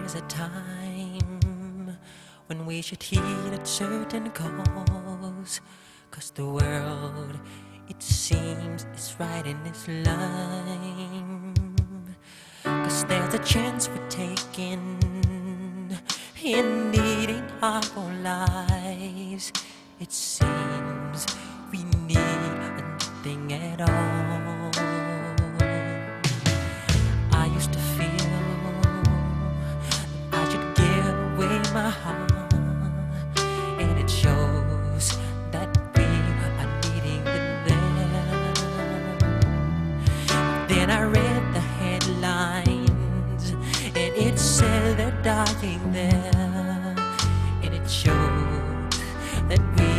is a time when we should heed a certain cause, 'cause the world, it seems, is right in its line. 'Cause there's a chance we're taking in needing our own lives. It seems we need nothing at all. I used to feel that I should give away my heart, and it shows that we are needing it there. Then I read the headlines, and it said they're dying there, and it showed that we